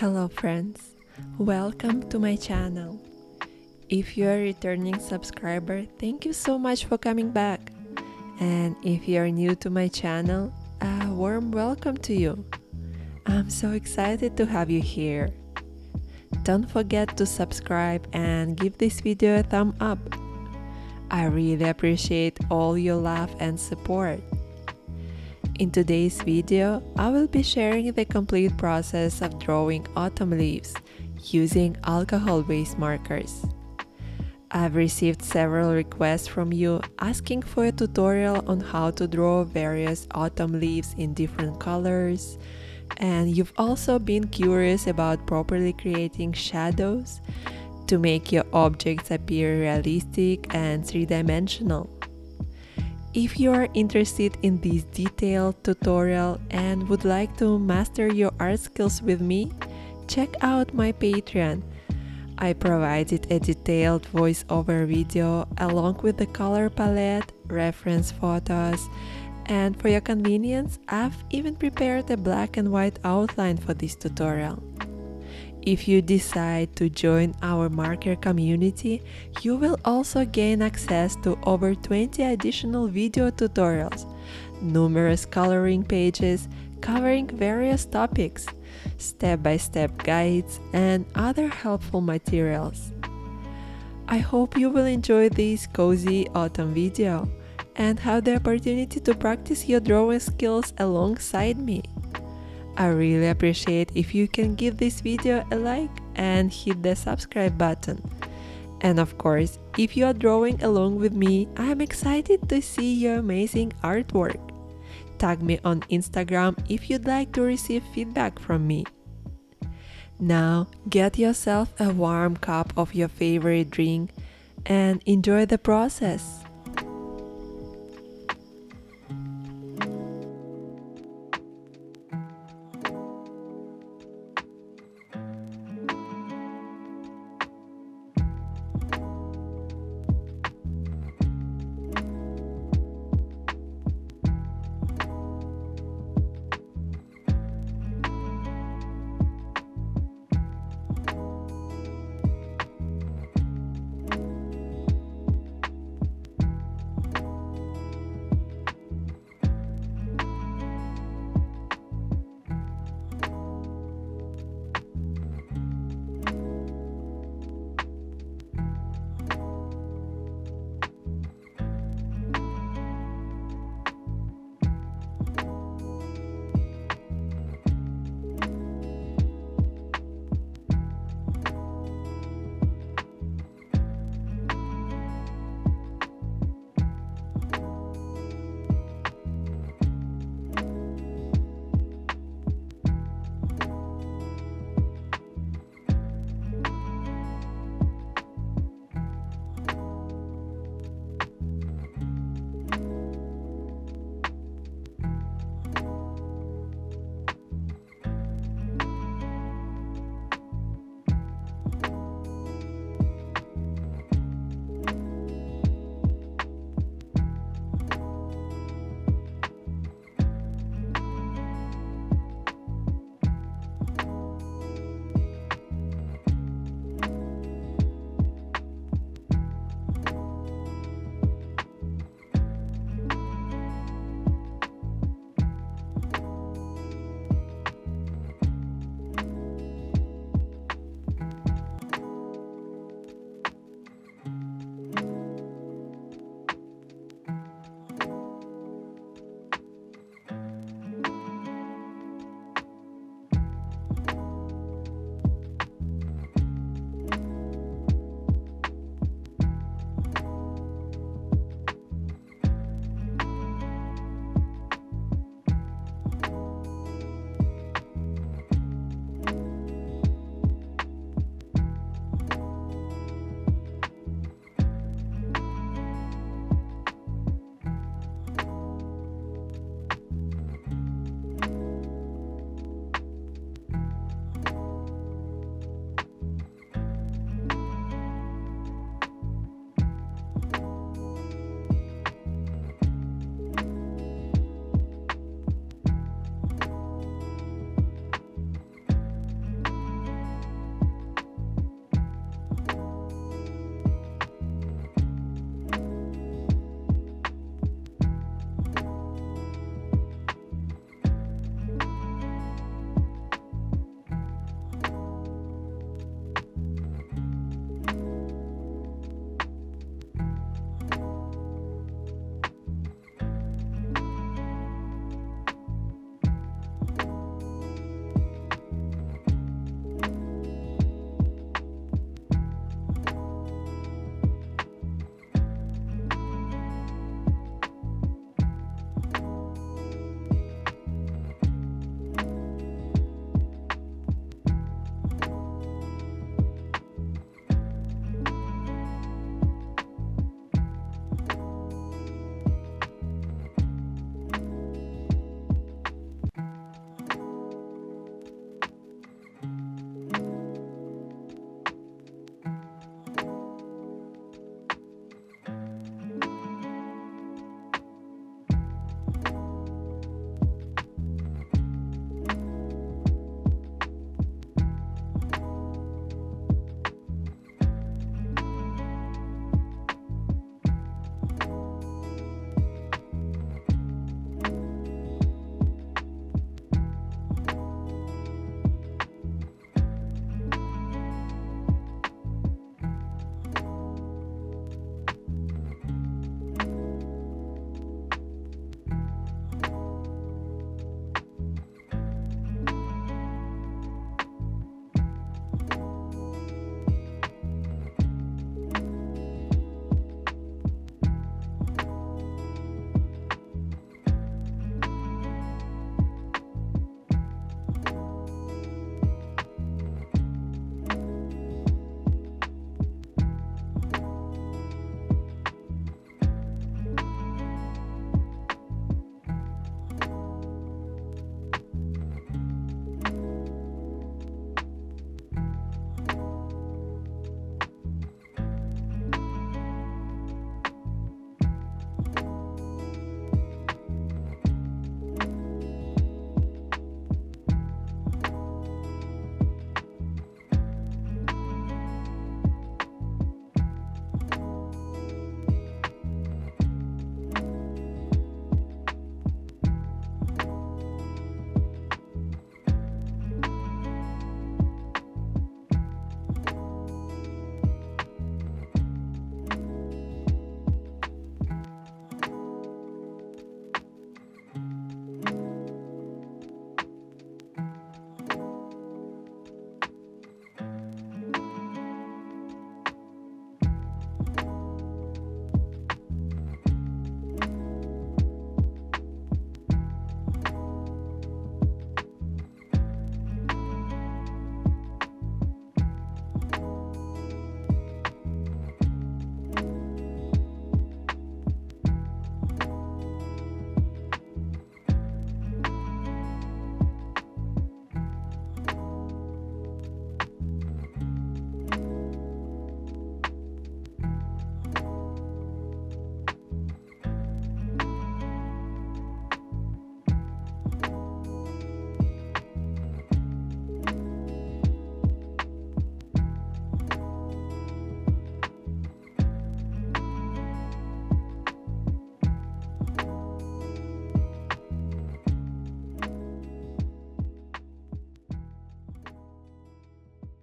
Hello friends, welcome to my channel. If you're a returning subscriber, thank you so much for coming back. And if you're new to my channel, a warm welcome to you. I'm so excited to have you here. Don't forget to subscribe and give this video a thumb up. I really appreciate all your love and support. In today's video, I will be sharing the complete process of drawing autumn leaves using alcohol-based markers. I've received several requests from you asking for a tutorial on how to draw various autumn leaves in different colors, and you've also been curious about properly creating shadows to make your objects appear realistic and three-dimensional. If you are interested in this detailed tutorial and would like to master your art skills with me, check out my Patreon. I provided a detailed voiceover video along with the color palette, reference photos, and for your convenience, I've even prepared a black and white outline for this tutorial. If you decide to join our marker community, you will also gain access to over 20 additional video tutorials, numerous coloring pages covering various topics, step-by-step guides, and other helpful materials. I hope you will enjoy this cozy autumn video and have the opportunity to practice your drawing skills alongside me. I really appreciate if you can give this video a like and hit the subscribe button. And of course, if you are drawing along with me, I am excited to see your amazing artwork. Tag me on Instagram if you'd like to receive feedback from me. Now, get yourself a warm cup of your favorite drink and enjoy the process.